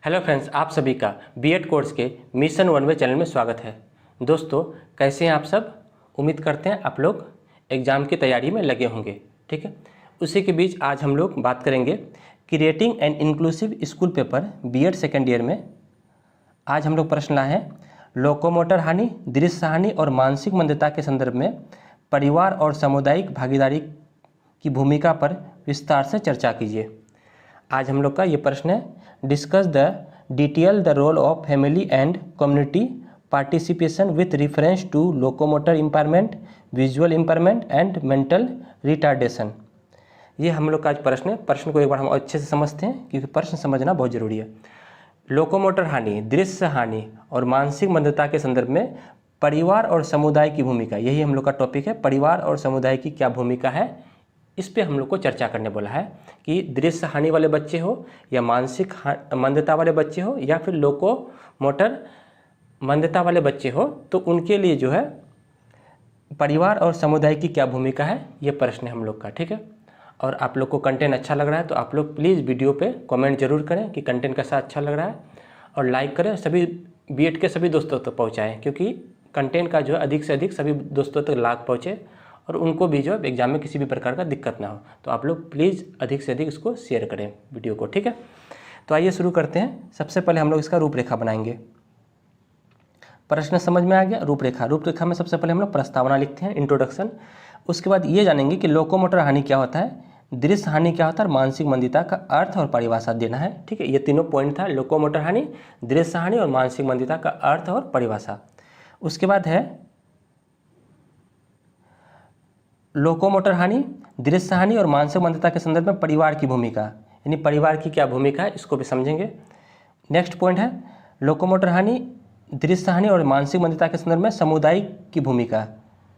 Hello friends, आप सभी का बीएड कोर्स के मिशन 1 वे चैनल में स्वागत है। दोस्तों, कैसे हैं आप सब? उम्मीद करते हैं आप लोग एग्ज़ाम की तैयारी में लगे होंगे। ठीक है, उसी के बीच आज हम लोग बात करेंगे creating and inclusive school paper BEd second year में। आज हम लोग प्रश्न लाए हैं लोकोमोटर हानि, दृश्य हानि और मानसिक मंदता के संदर्भ में परिवार और सामुदायिक भागीदारी की भूमिका पर विस्तार से चर्चा कीजिए। आज हम लोग का ये प्रश्न है, discuss the detail the role of family and community participation with reference to locomotor impairment, visual impairment and mental retardation. ये हम लोग का आज प्रश्न है। प्रश्न को एक बार हम अच्छे से समझते हैं क्योंकि प्रश्न समझना बहुत ज़रूरी है। लोकोमोटर हानि, दृश्य हानि और मानसिक मंदता के संदर्भ में परिवार और समुदाय की भूमिका, यही हम लोग का टॉपिक है। परिवार और समुदाय की क्या भूमिका है, इस पे हम लोग को चर्चा करने बोला है कि दृश्य हानि वाले बच्चे हो या मानसिक मंदता वाले बच्चे हो या फिर लोकोमोटर मंदता वाले बच्चे हो, तो उनके लिए जो है परिवार और समुदाय की क्या भूमिका है, ये प्रश्न है हम लोग का। ठीक है, और आप लोग को कंटेंट अच्छा लग रहा है तो आप लोग प्लीज़ वीडियो पे कमेंट जरूर करें कि कंटेंट कैसा अच्छा लग रहा है, और लाइक करें, सभी बीएड के सभी दोस्तों तक पहुँचाएँ क्योंकि कंटेंट का जो है अधिक से अधिक सभी दोस्तों तक लाभ पहुँचे और उनको भी जो है एग्जाम में किसी भी प्रकार का दिक्कत ना हो। तो आप लोग प्लीज़ अधिक से अधिक इसको शेयर करें वीडियो को। ठीक है, तो आइए शुरू करते हैं। सबसे पहले हम लोग इसका रूपरेखा बनाएंगे। प्रश्न समझ में आ गया। रूपरेखा में सबसे पहले हम लोग प्रस्तावना लिखते हैं, इंट्रोडक्शन। उसके बाद ये जानेंगे कि लोकोमोटर हानि क्या होता है, दृश्य हानि क्या होता है, मानसिक मंदता का अर्थ और परिभाषा देना है। ठीक है, ये तीनों पॉइंट था, लोकोमोटर हानि, दृश्य हानि और मानसिक मंदता का अर्थ और परिभाषा। उसके बाद है लोकोमोटर हानि, दृश्य हानि और मानसिक मंदता के संदर्भ में परिवार की भूमिका, यानी परिवार की क्या भूमिका है, इसको भी समझेंगे। नेक्स्ट पॉइंट है लोकोमोटर हानि, दृश्य हानि और मानसिक मंदता के संदर्भ में समुदाय की भूमिका।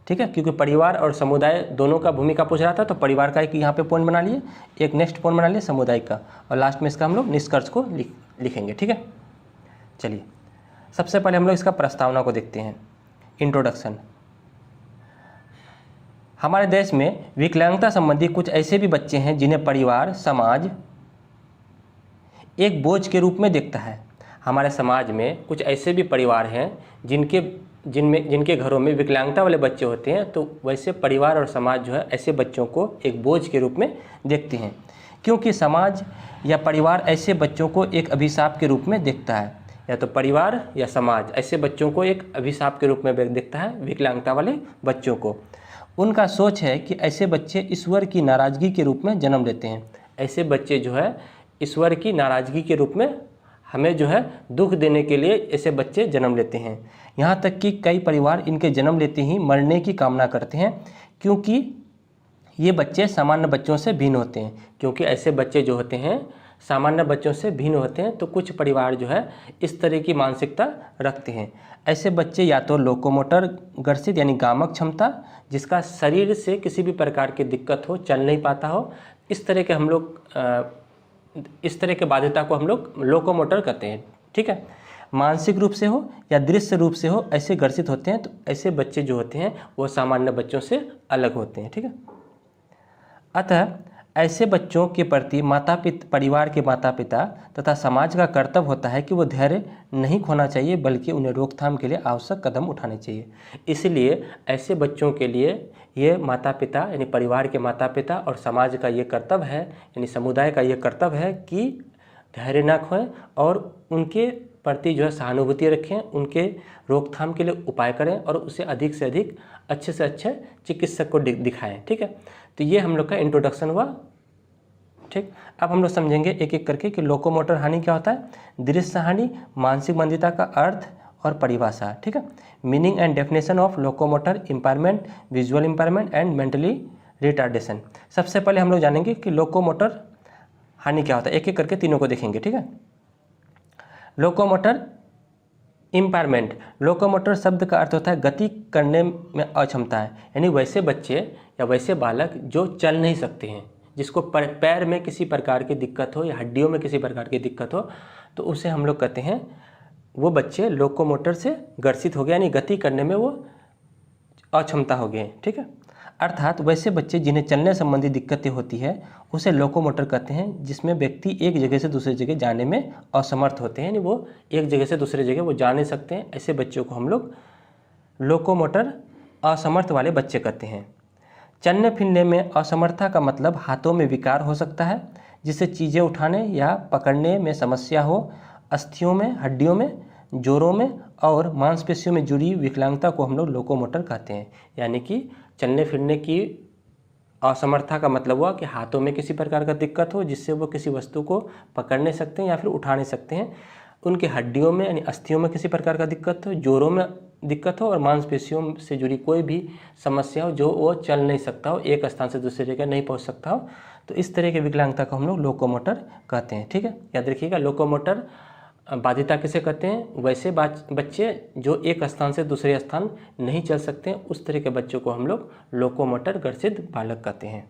ठीक है, क्योंकि परिवार और समुदाय दोनों का भूमिका पूछ रहा था, तो परिवार का एक यहाँ पे पॉइंट बना लिए, एक नेक्स्ट पॉइंट बना लिए समुदाय का, और लास्ट में इसका हम लोग निष्कर्ष को लिखेंगे। ठीक है, चलिए सबसे पहले हम लोग इसका प्रस्तावना को देखते हैं, इंट्रोडक्शन। हमारे देश में विकलांगता संबंधी कुछ ऐसे भी बच्चे हैं जिन्हें परिवार, समाज एक बोझ के रूप में देखता है। हमारे समाज में कुछ ऐसे भी परिवार हैं जिनके घरों में विकलांगता वाले बच्चे होते हैं, तो वैसे परिवार और समाज जो है ऐसे बच्चों को एक बोझ के रूप में देखते हैं, क्योंकि समाज या परिवार ऐसे बच्चों को एक अभिशाप के रूप में देखता है। या तो परिवार या समाज ऐसे बच्चों को एक अभिशाप के रूप में देखता है, विकलांगता वाले बच्चों को। उनका सोच है कि ऐसे बच्चे ईश्वर की नाराज़गी के रूप में जन्म लेते हैं। ऐसे बच्चे जो है ईश्वर की नाराज़गी के रूप में हमें जो है दुख देने के लिए ऐसे बच्चे जन्म लेते हैं। यहाँ तक कि कई परिवार इनके जन्म लेते ही मरने की कामना करते हैं, क्योंकि ये बच्चे सामान्य बच्चों से भिन्न होते हैं। क्योंकि ऐसे बच्चे जो होते हैं सामान्य बच्चों से भिन्न होते हैं, तो कुछ परिवार जो है इस तरह की मानसिकता रखते हैं। ऐसे बच्चे या तो लोकोमोटर ग्रसित यानी गामक क्षमता, जिसका शरीर से किसी भी प्रकार की दिक्कत हो, चल नहीं पाता हो, इस तरह के बाध्यता को हम लोग लोकोमोटर कहते हैं। ठीक है, मानसिक रूप से हो या दृश्य रूप से हो, ऐसे ग्रसित होते हैं। तो ऐसे बच्चे जो होते हैं वो सामान्य बच्चों से अलग होते हैं। ठीक है, अतः ऐसे बच्चों के प्रति परिवार के माता पिता तथा समाज का कर्तव्य होता है कि वो धैर्य नहीं खोना चाहिए, बल्कि उन्हें रोकथाम के लिए आवश्यक कदम उठाने चाहिए। इसलिए ऐसे बच्चों के लिए ये माता पिता यानी परिवार के माता पिता और समाज का ये कर्तव्य है, यानी समुदाय का ये कर्तव्य है कि धैर्य न खोएं और उनके प्रति जो है सहानुभूति रखें, उनके रोकथाम के लिए उपाय करें और उसे अधिक से अधिक अच्छे से अच्छे चिकित्सक को दिखाएं। ठीक है, तो ये हम लोग का इंट्रोडक्शन हुआ। ठीक, अब हम लोग समझेंगे एक एक करके कि लोकोमोटर हानि क्या होता है, दृश्य हानि, मानसिक मंदता का अर्थ और परिभाषा। ठीक है, meaning and definition of locomotor impairment, visual impairment and mentally retardation. सबसे पहले हम लोग जानेंगे कि लोकोमोटर हानि क्या होता है, एक एक करके तीनों को देखेंगे। ठीक है, लोकोमोटर इम्पायरमेंट, लोकोमोटर शब्द का अर्थ होता है गति करने में अक्षमता है, यानी वैसे बच्चे या वैसे बालक जो चल नहीं सकते हैं, जिसको पैर में किसी प्रकार की दिक्कत हो या हड्डियों में किसी प्रकार की दिक्कत हो, तो उसे हम लोग कहते हैं वो बच्चे लोकोमोटर से ग्रसित हो गए, यानी गति करने में वो अक्षमता हो गए। ठीक है, अर्थात वैसे बच्चे जिन्हें चलने संबंधी दिक्कतें होती है उसे लोकोमोटर कहते हैं, जिसमें व्यक्ति एक जगह से दूसरी जगह जाने में असमर्थ होते हैं, यानी वो एक जगह से दूसरी जगह वो जा नहीं सकते हैं। ऐसे बच्चों को हम लोग लोकोमोटर असमर्थ वाले बच्चे कहते हैं। चलने फिरने में असमर्थता का मतलब हाथों में विकार हो सकता है, जिससे चीज़ें उठाने या पकड़ने में समस्या हो। अस्थियों में, हड्डियों में, जोड़ों में और मांसपेशियों में जुड़ी विकलांगता को हम लोग लोकोमोटर कहते हैं। यानी कि चलने फिरने की असमर्थता का मतलब हुआ कि हाथों में किसी प्रकार का दिक्कत हो, जिससे वो किसी वस्तु को पकड़ नहीं सकते हैं या फिर उठा नहीं सकते हैं। उनके हड्डियों में यानी अस्थियों में किसी प्रकार का दिक्कत हो, जोड़ों में दिक्कत हो और मांसपेशियों से जुड़ी कोई भी समस्या हो, जो वो चल नहीं सकता हो, एक स्थान से दूसरी जगह नहीं पहुंच सकता हो, तो इस तरह के विकलांगता को हम लोग लोकोमोटर कहते हैं। ठीक है, याद रखिएगा। लोकोमोटर बाधिता किसे कहते हैं? वैसे बच्चे जो एक स्थान से दूसरे स्थान नहीं चल सकते हैं, उस तरह के बच्चों को हम लोग लोकोमोटर गर्सित बालक कहते हैं।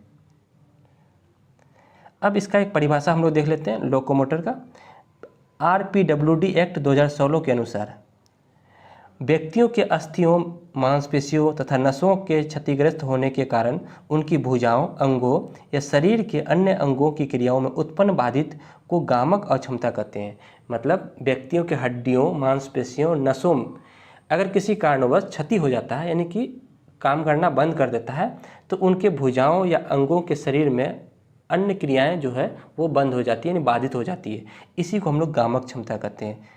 अब इसका एक परिभाषा हम लोग देख लेते हैं लोकोमोटर का। RPWD एक्ट 2016 के अनुसार व्यक्तियों के अस्थियों, मांसपेशियों तथा नसों के क्षतिग्रस्त होने के कारण उनकी भुजाओं, अंगों या शरीर के अन्य अंगों की क्रियाओं में उत्पन्न बाधित को गामक अक्षमता कहते हैं। मतलब व्यक्तियों के हड्डियों, मांसपेशियों, नसों अगर किसी कारणवश क्षति हो जाता है, यानी कि काम करना बंद कर देता है, तो उनके भुजाओं या अंगों के शरीर में अन्य क्रियाएं जो है वो बंद हो जाती है, यानी बाधित हो जाती है। इसी को हम लोग गामक क्षमता कहते हैं।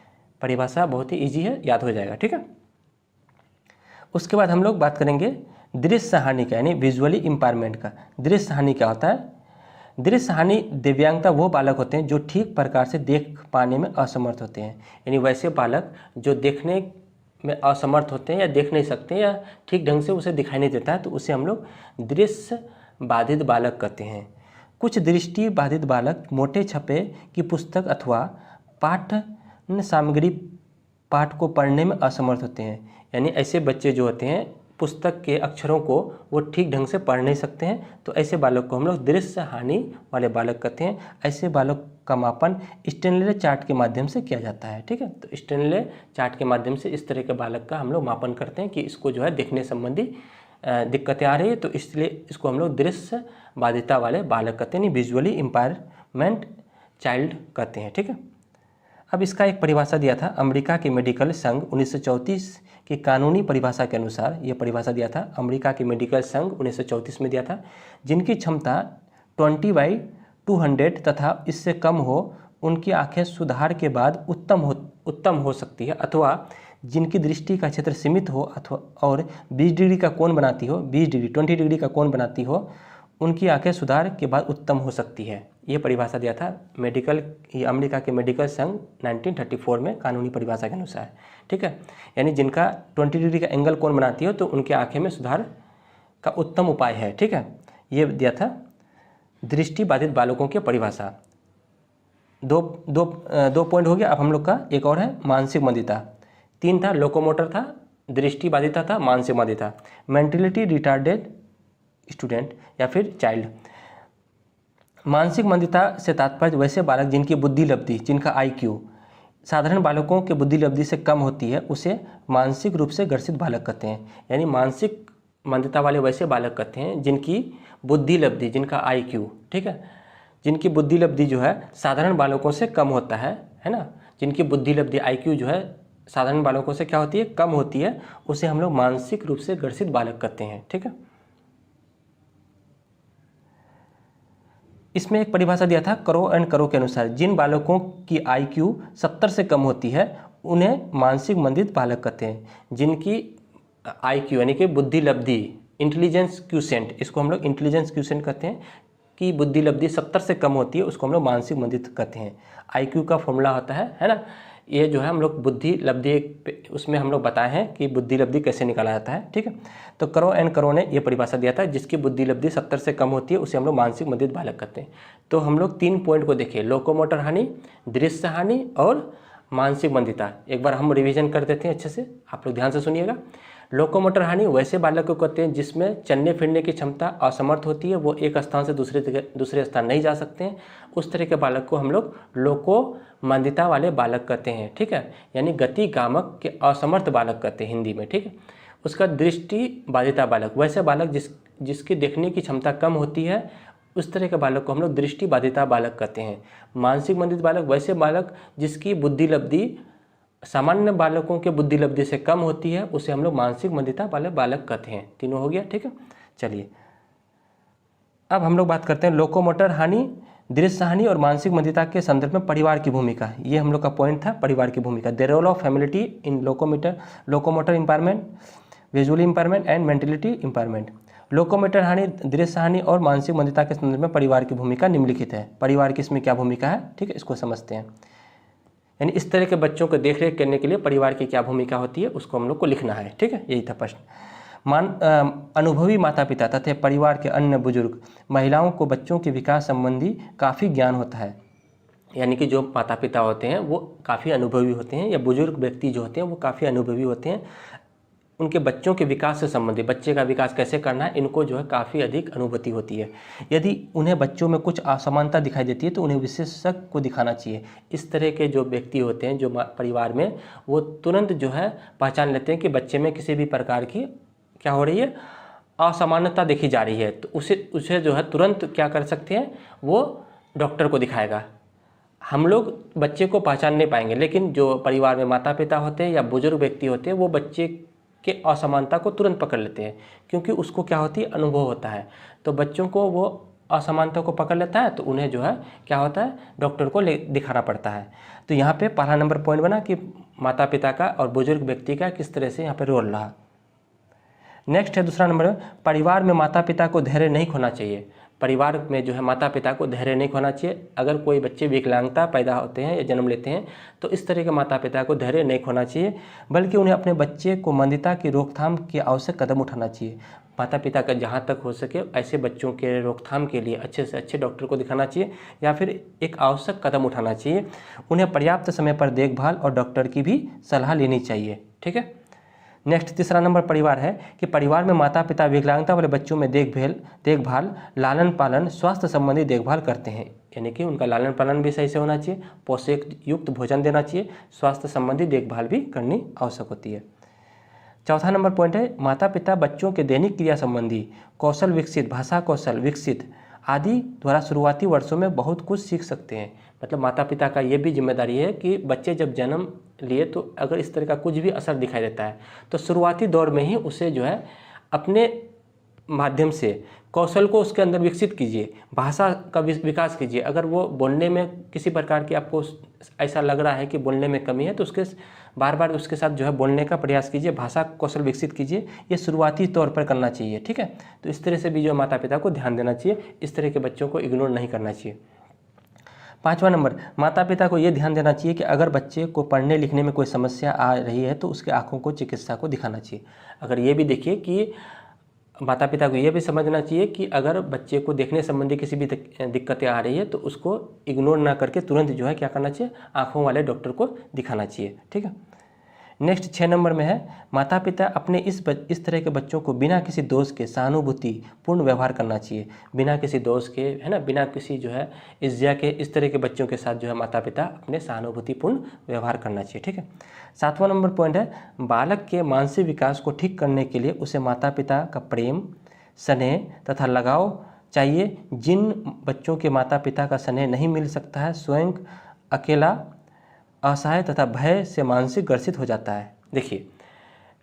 परिभाषा बहुत ही ईजी है, याद हो जाएगा। ठीक है, उसके बाद हम लोग बात करेंगे दृश्य हानि का, यानी विजुअली इम्पायरमेंट का। दृश्य हानि क्या होता है? दृश्य हानि दिव्यांगता वो बालक होते हैं जो ठीक प्रकार से देख पाने में असमर्थ होते हैं। यानी वैसे बालक जो देखने में असमर्थ होते हैं या देख नहीं सकते या ठीक ढंग से उसे दिखाई नहीं देता है, तो उसे हम लोग दृश्य बाधित बालक कहते हैं। कुछ दृष्टि बाधित बालक मोटे छपे की पुस्तक अथवा पाठ सामग्री पाठ को पढ़ने में असमर्थ होते हैं। यानी ऐसे बच्चे जो होते हैं पुस्तक के अक्षरों को वो ठीक ढंग से पढ़ नहीं सकते हैं, तो ऐसे बालक को हम लोग दृश्य हानि वाले बालक कहते हैं। ऐसे बालक का मापन स्टेनले चार्ट के माध्यम से किया जाता है। ठीक है, तो स्टेनले चार्ट के माध्यम से इस तरह के बालक का हम लोग मापन करते हैं कि इसको जो है देखने संबंधी दिक्कतें आ रही है, तो इसलिए इसको हम लोग दृश्य बाधिता वाले बालक कहते हैं, विजुअली इम्पायरमेंट चाइल्ड कहते हैं। ठीक है, अब इसका एक परिभाषा दिया था अमेरिका के मेडिकल संघ 1934 की कानूनी परिभाषा के अनुसार। ये परिभाषा दिया था अमेरिका के मेडिकल संघ 1934 में दिया था। जिनकी क्षमता 20/200 तथा इससे कम हो, उनकी आंखें सुधार के बाद उत्तम हो सकती है, अथवा जिनकी दृष्टि का क्षेत्र सीमित हो अथवा और 20 डिग्री का कोण बनाती हो, 20 डिग्री का कोण बनाती हो, उनकी आंखें सुधार के बाद उत्तम हो सकती है। ये परिभाषा दिया था अमेरिका के मेडिकल संघ 1934 में कानूनी परिभाषा के अनुसार। ठीक है, यानी जिनका 20 डिग्री का एंगल कोण बनाती हो तो उनकी आंखें में सुधार का उत्तम उपाय है। ठीक है, ये दिया था दृष्टि बाधित बालकों की परिभाषा। दो पॉइंट हो गया। अब हम लोग का एक और है मानसिक मंदिता। 3 था, लोकोमोटर था, दृष्टि बाधिता था, मानसिक मंदिता। मेंटलिटी रिटार्डेड स्टूडेंट या फिर चाइल्ड। मानसिक मंदिता से तात्पर्य वैसे बालक जिनकी बुद्धि लब्धि, जिनका IQ साधारण बालकों के बुद्धि लब्धि से कम होती है, उसे मानसिक रूप से ग्रसित बालक कहते हैं। यानी मानसिक मंदिता वाले वैसे बालक कहते हैं जिनकी बुद्धि लब्धि, जिनका IQ, ठीक है, जिनकी बुद्धि लब्धि जो है साधारण बालकों से कम होता है ना, जिनकी बुद्धि लब्धि IQ जो है साधारण बालकों से क्या होती है, कम होती है, उसे हम लोग मानसिक रूप से ग्रसित बालक कहते हैं। ठीक है, इसमें एक परिभाषा दिया था करो के अनुसार, जिन बालकों की IQ 70 से कम होती है उन्हें मानसिक मंदित बालक कहते हैं। जिनकी IQ यानी कि बुद्धि लब्धि, इंटेलिजेंस क्यूसेंट, इसको हम लोग इंटेलिजेंस क्यूसेंट कहते हैं, कि बुद्धि लब्धि 70 से कम होती है, उसको हम लोग मानसिक मंदित कहते हैं। IQ का फॉर्मूला होता है ना, ये जो है हम लोग बुद्धि लब्धि, उसमें हम लोग बताए हैं कि बुद्धि लब्धि कैसे निकाला जाता है। ठीक है, तो करो ने ये परिभाषा दिया था, जिसकी बुद्धि लब्धि 70 से कम होती है उसे हम लोग मानसिक मंदित बालक कहते हैं। तो हम लोग 3 पॉइंट को देखें, लोकोमोटर हानि, दृश्य हानि और मानसिक मंदिता। एक बार हम रिवीजन कर देते हैं अच्छे से, आप लोग ध्यान से सुनिएगा। लोकोमोटर हानि वैसे बालक को कहते हैं जिसमें चलने फिरने की क्षमता असमर्थ होती है, वो एक स्थान से दूसरे स्थान नहीं जा सकते हैं, उस तरह के बालक को हम लोग लोकोमंदिता वाले बालक कहते हैं। ठीक है, यानी गति गामक के असमर्थ बालक कहते हैं हिंदी में। ठीक है, उसका दृष्टि बाधिता बालक, वैसे बालक जिसकी देखने की क्षमता कम होती है, उस तरह के बालक को हम लोग दृष्टि बाधिता बालक कहते हैं। मानसिक मंदित बालक, वैसे बालक जिसकी बुद्धि लब्धि सामान्य बालकों के बुद्धि लब्धि से कम होती है, उसे हम लोग मानसिक मंदिता वाले बालक कहते हैं। तीनों हो गया, ठीक है। चलिए अब हम लोग बात करते हैं लोकोमोटर हानि, दृश्य हानि और मानसिक मंदिता के संदर्भ में परिवार की भूमिका। ये हम लोग का पॉइंट था, परिवार की भूमिका। The role of family in locomotor impairment, visually impairment and mentality impairment. Locomotor हानि, दृश्य हानि और मानसिक मंदिता के संदर्भ में परिवार की भूमिका निम्नलिखित है। परिवार की इसमें क्या भूमिका है, ठीक है, इसको समझते हैं। यानी इस तरह के बच्चों को देखरेख करने के लिए परिवार की क्या भूमिका होती है, उसको हम लोग को लिखना है, ठीक है। यही था प्रश्न। अनुभवी माता पिता तथा परिवार के अन्य बुजुर्ग महिलाओं को बच्चों के विकास संबंधी काफ़ी ज्ञान होता है। यानी कि जो माता पिता होते हैं वो काफ़ी अनुभवी होते हैं, या बुजुर्ग व्यक्ति जो होते हैं वो काफ़ी अनुभवी होते हैं। उनके बच्चों के विकास से संबंधित, बच्चे का विकास कैसे करना है, इनको जो है काफ़ी अधिक अनुभूति होती है। यदि उन्हें बच्चों में कुछ असमानता दिखाई देती है तो उन्हें विशेषज्ञ को दिखाना चाहिए। इस तरह के जो व्यक्ति होते हैं जो परिवार में, वो तुरंत जो है पहचान लेते हैं कि बच्चे में किसी भी प्रकार की क्या हो रही है, असमानता देखी जा रही है, तो उसे जो है तुरंत क्या कर सकते हैं, वो डॉक्टर को दिखाएगा। हम लोग बच्चे को पहचान नहीं पाएंगे, लेकिन जो परिवार में माता पिता होते हैं या बुजुर्ग व्यक्ति होते हैं वो बच्चे के असमानता को तुरंत पकड़ लेते हैं, क्योंकि उसको क्या होती है, अनुभव होता है। तो बच्चों को वो असमानता को पकड़ लेता है तो उन्हें जो है क्या होता है, डॉक्टर को दिखाना पड़ता है। तो यहाँ पे पहला नंबर पॉइंट बना कि माता पिता का और बुजुर्ग व्यक्ति का किस तरह से यहाँ पे रोल रहा। नेक्स्ट है दूसरा नंबर, परिवार में माता पिता को धैर्य नहीं खोना चाहिए। परिवार में जो है माता पिता को धैर्य नहीं खोना चाहिए। अगर कोई बच्चे विकलांगता पैदा होते हैं या जन्म लेते हैं तो इस तरह के माता पिता को धैर्य नहीं खोना चाहिए, बल्कि उन्हें अपने बच्चे को मंदिता की रोकथाम के आवश्यक कदम उठाना चाहिए। माता पिता का जहाँ तक हो सके ऐसे बच्चों के रोकथाम के लिए अच्छे से अच्छे डॉक्टर को दिखाना चाहिए, या फिर एक आवश्यक कदम उठाना चाहिए। उन्हें पर्याप्त समय पर देखभाल और डॉक्टर की भी सलाह लेनी चाहिए, ठीक है। नेक्स्ट तीसरा नंबर परिवार है कि परिवार में माता पिता विकलांगता वाले बच्चों में देखभाल, लालन पालन, स्वास्थ्य संबंधी देखभाल करते हैं। यानी कि उनका लालन पालन भी सही से होना चाहिए, पोषक युक्त भोजन देना चाहिए, स्वास्थ्य संबंधी देखभाल भी करनी आवश्यक होती है। चौथा नंबर पॉइंट है, माता पिता बच्चों के दैनिक क्रिया संबंधी कौशल विकसित, भाषा कौशल विकसित आदि द्वारा शुरुआती वर्षों में बहुत कुछ सीख सकते हैं। मतलब माता पिता का ये भी जिम्मेदारी है कि बच्चे जब जन्म लिए तो अगर इस तरह का कुछ भी असर दिखाई देता है तो शुरुआती दौर में ही उसे जो है अपने माध्यम से कौशल को उसके अंदर विकसित कीजिए, भाषा का विकास कीजिए। अगर वो बोलने में किसी प्रकार की आपको ऐसा लग रहा है कि बोलने में कमी है तो उसके बार बार उसके साथ जो है बोलने का प्रयास कीजिए, भाषा कौशल विकसित कीजिए। ये शुरुआती तौर पर करना चाहिए, ठीक है। तो इस तरह से भी जो माता पिता को ध्यान देना चाहिए, इस तरह के बच्चों को इग्नोर नहीं करना चाहिए। पाँचवा नंबर, माता पिता को ये ध्यान देना चाहिए कि अगर बच्चे को पढ़ने लिखने में कोई समस्या आ रही है तो उसके आँखों को चिकित्सा को दिखाना चाहिए। अगर ये भी देखिए कि माता पिता को ये भी समझना चाहिए कि अगर बच्चे को देखने संबंधी किसी भी दिक्कतें आ रही है तो उसको इग्नोर ना करके तुरंत जो है क्या करना चाहिए, आँखों वाले डॉक्टर को दिखाना चाहिए, ठीक है। नेक्स्ट 6 नंबर में है, माता पिता अपने इस तरह के बच्चों को बिना किसी दोष के सहानुभूति पूर्ण व्यवहार करना चाहिए। बिना किसी दोष के, है ना, बिना किसी जो है इज्जा के इस तरह के बच्चों के साथ जो है माता पिता अपने सहानुभूतिपूर्ण व्यवहार करना चाहिए, ठीक है। 7वां नंबर पॉइंट है, बालक के मानसिक विकास को ठीक करने के लिए उसे माता पिता का प्रेम, स्नेह तथा लगाव चाहिए। जिन बच्चों के माता पिता का स्नेह नहीं मिल सकता है स्वयं अकेला, असहाय तथा भय से मानसिक ग्रसित हो जाता है। देखिए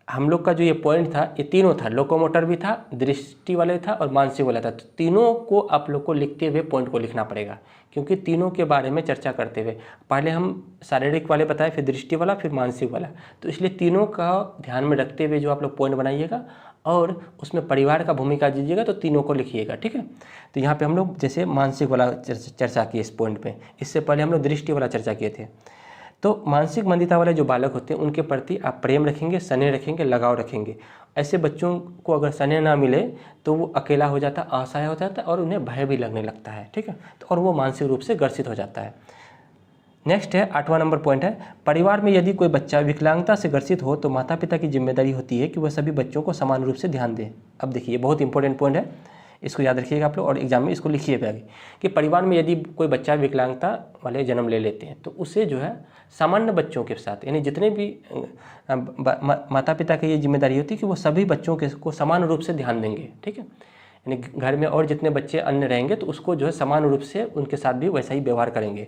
हम लोग का जो ये पॉइंट था ये तीनों था, लोकोमोटर भी था, दृष्टि वाले था और मानसिक वाला था। तो तीनों को आप लोग को लिखते हुए पॉइंट को लिखना पड़ेगा, क्योंकि तीनों के बारे में चर्चा करते हुए पहले हम शारीरिक वाले बताए, फिर दृष्टि वाला, फिर मानसिक वाला। तो इसलिए तीनों का ध्यान में रखते हुए जो आप लोग पॉइंट बनाइएगा और उसमें परिवार का भूमिका दीजिएगा तो तीनों को लिखिएगा, ठीक है। तो यहाँ पे हम लोग जैसे मानसिक वाला चर्चा किए इस पॉइंट पे, इससे पहले हम लोग दृष्टि वाला चर्चा किए थे। तो मानसिक मंदिता वाले जो बालक होते हैं उनके प्रति आप प्रेम रखेंगे, स्नेह रखेंगे, लगाव रखेंगे। ऐसे बच्चों को अगर स्नेह ना मिले तो वो अकेला हो जाता, असहाय हो जाता और उन्हें भय भी लगने लगता है, ठीक है। तो और वो मानसिक रूप से ग्रसित हो जाता है। नेक्स्ट है 8वां नंबर पॉइंट है, परिवार में यदि कोई बच्चा विकलांगता से ग्रसित हो तो माता पिता की जिम्मेदारी होती है कि वह सभी बच्चों को समान रूप से ध्यान दें। अब देखिए बहुत इंपॉर्टेंट पॉइंट है, इसको याद रखिएगा आप लोग और एग्जाम में इसको लिखिए आगे कि परिवार में यदि कोई बच्चा विकलांगता वाले जन्म ले लेते हैं तो उसे जो है सामान्य बच्चों के साथ, यानी जितने भी माता पिता की ये जिम्मेदारी होती है कि वो सभी बच्चों को समान रूप से ध्यान देंगे, ठीक है। यानी घर में और जितने बच्चे अन्य रहेंगे तो उसको जो है समान रूप से उनके साथ भी वैसा ही व्यवहार करेंगे।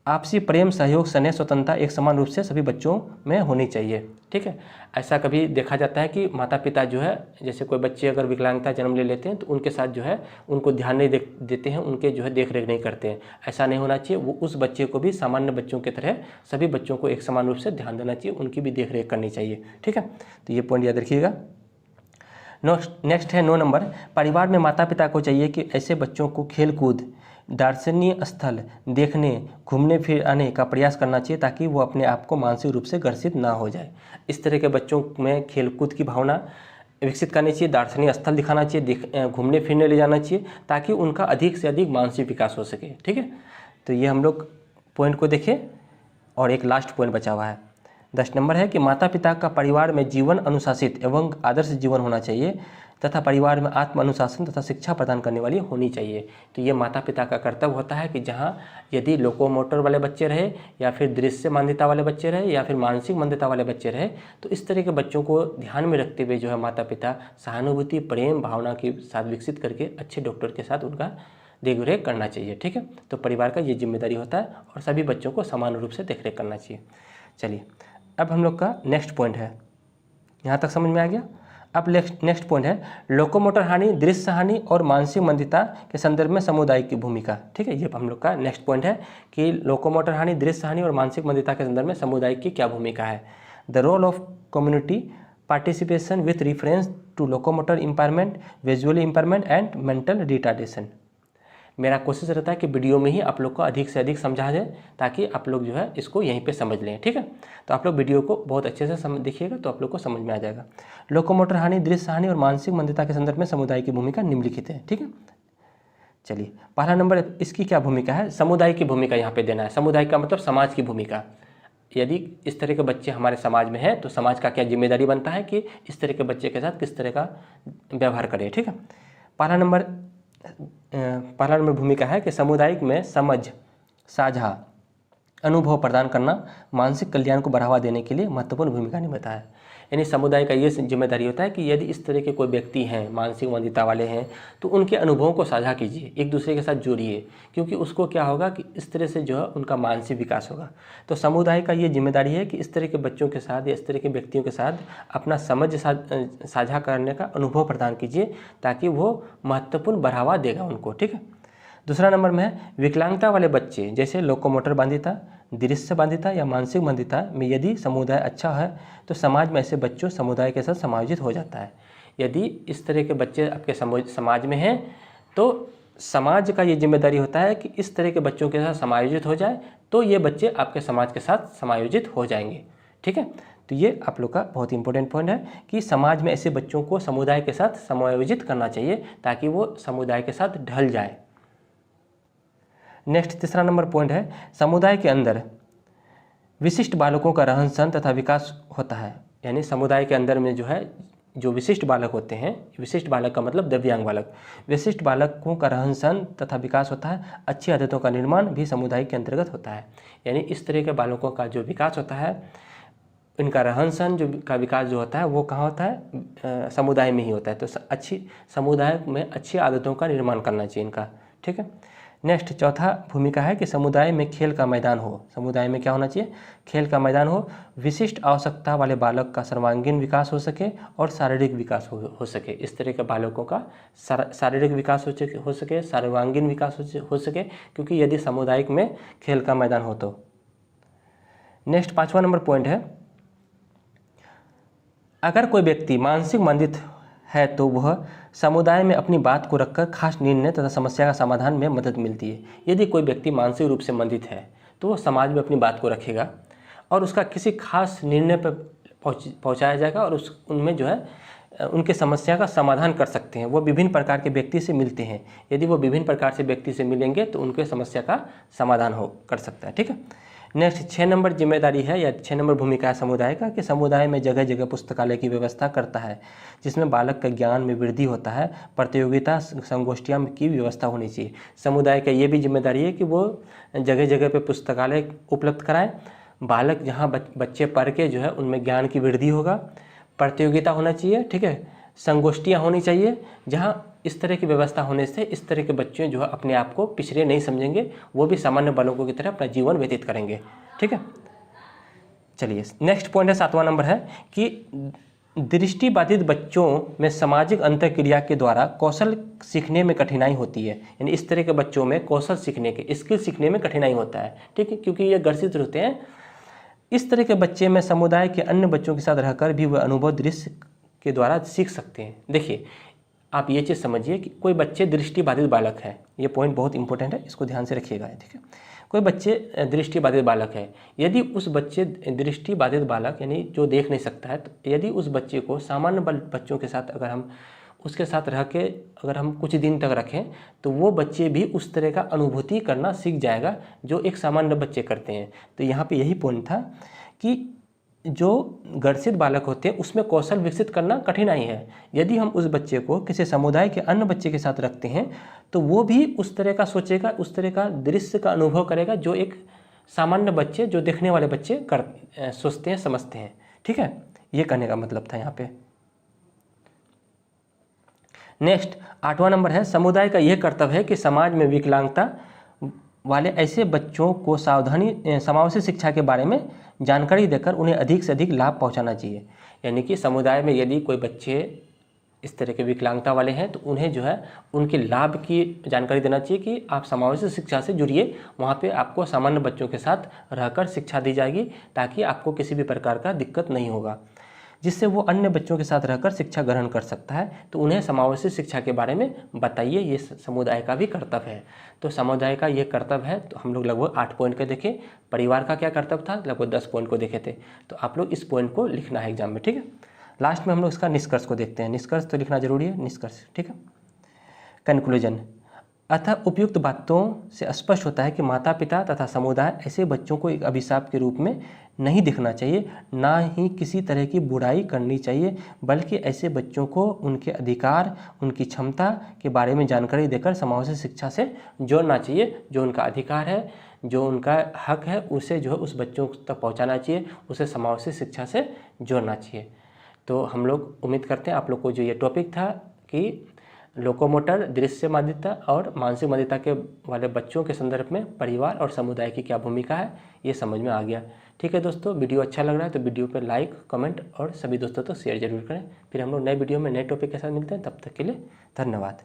आपसी प्रेम, सहयोग, स्नेह, स्वतंत्रता एक समान रूप से सभी बच्चों में होनी चाहिए, ठीक है। ऐसा कभी देखा जाता है कि माता पिता जो है, जैसे कोई बच्चे अगर विकलांगता जन्म ले लेते हैं तो उनके साथ जो है उनको ध्यान नहीं देते हैं, उनके जो है देख रेख नहीं करते हैं। ऐसा नहीं होना चाहिए। वो उस बच्चे को भी सामान्य बच्चों की तरह सभी बच्चों को एक समान रूप से ध्यान देना चाहिए, उनकी भी देख रेख करनी चाहिए, ठीक है। तो ये पॉइंट याद रखिएगा। नेक्स्ट है 9 नंबर, परिवार में माता पिता को चाहिए कि ऐसे बच्चों को खेल कूद, दर्शनीय स्थल देखने, घूमने फिर आने का प्रयास करना चाहिए ताकि वो अपने आप को मानसिक रूप से ग्रसित ना हो जाए। इस तरह के बच्चों में खेलकूद की भावना विकसित करनी चाहिए, दार्शनिक स्थल दिखाना चाहिए, घूमने फिरने ले जाना चाहिए ताकि उनका अधिक से अधिक मानसिक विकास हो सके, ठीक है। तो ये हम लोग पॉइंट को देखें और एक लास्ट पॉइंट बचा हुआ है 10 नंबर है कि माता पिता का परिवार में जीवन अनुशासित एवं आदर्श जीवन होना चाहिए तथा परिवार में आत्म अनुशासन तथा शिक्षा प्रदान करने वाली होनी चाहिए। तो ये माता पिता का कर्तव्य होता है कि जहाँ यदि लोकोमोटर वाले बच्चे रहे या फिर दृश्य मान्यता वाले बच्चे रहे या फिर मानसिक मान्यता वाले बच्चे रहे तो इस तरह के बच्चों को ध्यान में रखते हुए जो है माता पिता सहानुभूति, प्रेम भावना के साथ विकसित करके अच्छे डॉक्टर के साथ उनका देख रेख करना चाहिए, ठीक है। तो परिवार का ये जिम्मेदारी होता है और सभी बच्चों को समान रूप से देख रेख करना चाहिए। चलिए अब हम लोग का नेक्स्ट पॉइंट है, यहाँ तक समझ में आ गया। अब नेक्स्ट पॉइंट है लोकोमोटर हानि, दृश्य हानि और मानसिक मंदिता के संदर्भ में समुदाय की भूमिका, ठीक है। ये हम लोग का नेक्स्ट पॉइंट है कि लोकोमोटर हानि, दृश्य हानि और मानसिक मंदिता के संदर्भ में समुदाय की क्या भूमिका है। The role of community participation with reference to locomotor impairment, visually impairment and mental retardation. मेरा कोशिश रहता है कि वीडियो में ही आप लोग को अधिक से अधिक समझा जाए ताकि आप लोग जो है इसको यहीं पे समझ लें, ठीक है। तो आप लोग वीडियो को बहुत अच्छे से देखिएगा तो आप लोग को समझ में आ जाएगा। लोकोमोटर हानि, दृश्य हानि और मानसिक मंदता के संदर्भ में समुदाय की भूमिका निम्नलिखित है, ठीक है। चलिए पहला नंबर इसकी क्या भूमिका है, समुदाय की भूमिका यहाँ पे देना है। समुदाय का मतलब समाज की भूमिका। यदि इस तरह के बच्चे हमारे समाज में हैं तो समाज का क्या जिम्मेदारी बनता है कि इस तरह के बच्चे के साथ किस तरह का व्यवहार करें, ठीक है। पहला नंबर भूमिका है कि सामुदायिक में समझ, साझा अनुभव प्रदान करना मानसिक कल्याण को बढ़ावा देने के लिए महत्वपूर्ण भूमिका निभाता है। यानी समुदाय का ये जिम्मेदारी होता है कि यदि इस तरह के कोई व्यक्ति हैं, मानसिक मंदिता वाले हैं, तो उनके अनुभवों को साझा कीजिए, एक दूसरे के साथ जोड़िए, क्योंकि उसको क्या होगा कि इस तरह से जो है उनका मानसिक विकास होगा। तो समुदाय का ये जिम्मेदारी है कि इस तरह के बच्चों के साथ या इस तरह के व्यक्तियों के साथ अपना समझ साझा करने का अनुभव प्रदान कीजिए ताकि वो महत्वपूर्ण बढ़ावा देगा उनको, ठीक है। दूसरा नंबर में है विकलांगता वाले बच्चे जैसे लोकोमोटर बाधिता, दृश्य बाधिता या मानसिक बाधिता में यदि समुदाय अच्छा है तो समाज में ऐसे बच्चों समुदाय के साथ समायोजित हो जाता है। यदि इस तरह के बच्चे आपके समाज में हैं तो समाज का ये जिम्मेदारी होता है कि इस तरह के बच्चों के साथ समायोजित हो जाए तो ये बच्चे आपके समाज के साथ समायोजित हो जाएंगे, ठीक है। तो ये आप लोग का बहुत इंपॉर्टेंट पॉइंट है कि समाज में ऐसे बच्चों को समुदाय के साथ समायोजित करना चाहिए ताकि वो समुदाय के साथ ढल जाए। नेक्स्ट तीसरा नंबर पॉइंट है समुदाय के अंदर विशिष्ट बालकों का रहन सहन तथा विकास होता है। यानी समुदाय के अंदर में जो है जो विशिष्ट बालक होते हैं, विशिष्ट बालक का मतलब दिव्यांग बालक, विशिष्ट बालकों का रहन सहन तथा विकास होता है। अच्छी आदतों का निर्माण भी समुदाय के अंतर्गत होता है। यानी इस तरह के बालकों का जो विकास होता है, इनका रहन सहन जो का विकास जो होता है वो कहाँ होता है, समुदाय में ही होता है। तो अच्छी समुदाय में अच्छी आदतों का निर्माण करना चाहिए इनका, ठीक है। नेक्स्ट चौथा भूमिका है कि समुदाय में खेल का मैदान हो। समुदाय में क्या होना चाहिए, खेल का मैदान हो, विशिष्ट आवश्यकता वाले बालक का सर्वांगीण विकास हो सके और शारीरिक विकास हो सके। इस तरह के बालकों का शारीरिक विकास हो सके, सर्वांगीण विकास हो सके, क्योंकि यदि सामुदायिक में खेल का मैदान हो तो। नेक्स्ट 5वां नंबर पॉइंट है अगर कोई व्यक्ति मानसिक मंदित है तो वह समुदाय में अपनी बात को रखकर खास निर्णय तथा समस्या का समाधान में मदद मिलती है। यदि कोई व्यक्ति मानसिक रूप से मंदित है तो वह समाज में अपनी बात को रखेगा और उसका किसी खास निर्णय पर पहुंचाया जाएगा और उनमें जो है उनके समस्या का समाधान कर सकते हैं। वो विभिन्न प्रकार के व्यक्ति से मिलते हैं, यदि वो विभिन्न प्रकार से व्यक्ति से मिलेंगे तो उनके समस्या का समाधान कर सकता है, ठीक है। नेक्स्ट 6 नंबर जिम्मेदारी है या 6 नंबर भूमिका है समुदाय का कि समुदाय में जगह जगह पुस्तकालय की व्यवस्था करता है जिसमें बालक का ज्ञान में वृद्धि होता है। प्रतियोगिता संगोष्ठियाँ की व्यवस्था होनी चाहिए। समुदाय का ये भी जिम्मेदारी है कि वो जगह जगह पे पुस्तकालय उपलब्ध कराएं। बालक जहाँ बच्चे पढ़ के जो है उनमें ज्ञान की वृद्धि होगा। प्रतियोगिता होना चाहिए, ठीक है, संगोष्ठियाँ होनी चाहिए जहाँ इस तरह की व्यवस्था होने से इस तरह के बच्चे जो है अपने आप को पिछड़े नहीं समझेंगे, वो भी सामान्य बालकों की तरह अपना जीवन व्यतीत करेंगे। ठीक है, चलिए नेक्स्ट पॉइंट है 7वां नंबर है कि दृष्टिबाधित बच्चों में सामाजिक अंतःक्रिया के द्वारा कौशल सीखने में कठिनाई होती है। यानी इस तरह के बच्चों में कौशल सीखने के, स्किल सीखने में कठिनाई होता है। ठीक है, क्योंकि ये ग्रसित होते हैं। इस तरह के बच्चे में समुदाय के अन्य बच्चों के साथ रहकर भी वह अनुभव दृश्य के द्वारा सीख सकते हैं। देखिए, आप ये चीज़ समझिए कि कोई बच्चे दृष्टिबाधित बालक है, ये पॉइंट बहुत इंपॉर्टेंट है, इसको ध्यान से रखिएगा। ठीक है, कोई बच्चे दृष्टिबाधित बालक है, यदि उस बच्चे दृष्टिबाधित बालक यानी जो देख नहीं सकता है, तो यदि उस बच्चे को सामान्य बच्चों के साथ अगर हम उसके साथ रह के अगर हम कुछ दिन तक रखें तो वो बच्चे भी उस तरह का अनुभूति करना सीख जाएगा जो एक सामान्य बच्चे करते हैं। तो यहाँ पे यही पॉइंट था कि जो ग्रसित बालक होते हैं उसमें कौशल विकसित करना कठिनाई है। यदि हम उस बच्चे को किसी समुदाय के अन्य बच्चे के साथ रखते हैं तो वो भी उस तरह का सोचेगा, उस तरह का दृश्य का अनुभव करेगा जो एक सामान्य बच्चे, जो देखने वाले बच्चे सोचते हैं, समझते हैं। ठीक है, ये कहने का मतलब था यहाँ पे। नेक्स्ट 8वां नंबर है समुदाय का यह कर्तव्य है कि समाज में विकलांगता वाले ऐसे बच्चों को समावेशी शिक्षा के बारे में जानकारी देकर उन्हें अधिक से अधिक लाभ पहुंचाना चाहिए। यानी कि समुदाय में यदि कोई बच्चे इस तरह के विकलांगता वाले हैं तो उन्हें जो है उनके लाभ की जानकारी देना चाहिए कि आप समावेशी शिक्षा से जुड़िए, वहाँ पे आपको सामान्य बच्चों के साथ रहकर शिक्षा दी जाएगी ताकि आपको किसी भी प्रकार का दिक्कत नहीं होगा, जिससे वो अन्य बच्चों के साथ रहकर शिक्षा ग्रहण कर सकता है। तो उन्हें समावेशी शिक्षा के बारे में बताइए, ये समुदाय का भी कर्तव्य है। तो समुदाय का ये कर्तव्य है। तो हम लोग लगभग 8 पॉइंट के देखे। परिवार का क्या कर्तव्य था, लगभग 10 पॉइंट को देखे थे। तो आप लोग इस पॉइंट को लिखना है एग्जाम में। ठीक है, लास्ट में हम लोग इसका निष्कर्ष को देखते हैं। निष्कर्ष तो लिखना जरूरी है, निष्कर्ष। ठीक है, कंक्लूजन। अतः उपयुक्त बातों से स्पष्ट होता है कि माता पिता तथा समुदाय ऐसे बच्चों को एक अभिशाप के रूप में नहीं दिखना चाहिए, ना ही किसी तरह की बुराई करनी चाहिए, बल्कि ऐसे बच्चों को उनके अधिकार, उनकी क्षमता के बारे में जानकारी देकर समावेशी शिक्षा से जोड़ना चाहिए। जो उनका अधिकार है, जो उनका हक है, उसे जो है उस बच्चों तक पहुंचाना चाहिए, उसे समावेशी शिक्षा से जोड़ना चाहिए। तो हम लोग उम्मीद करते हैं आप लोग को जो ये टॉपिक था कि लोकोमोटर, दृश्य माध्यता और मानसिक माध्यता के वाले बच्चों के संदर्भ में परिवार और समुदाय की क्या भूमिका है, ये समझ में आ गया। ठीक है दोस्तों, वीडियो अच्छा लग रहा है तो वीडियो पर लाइक, कमेंट और सभी दोस्तों तो शेयर जरूर करें। फिर हम लोग नए वीडियो में नए टॉपिक के साथ मिलते हैं। तब तक के लिए धन्यवाद।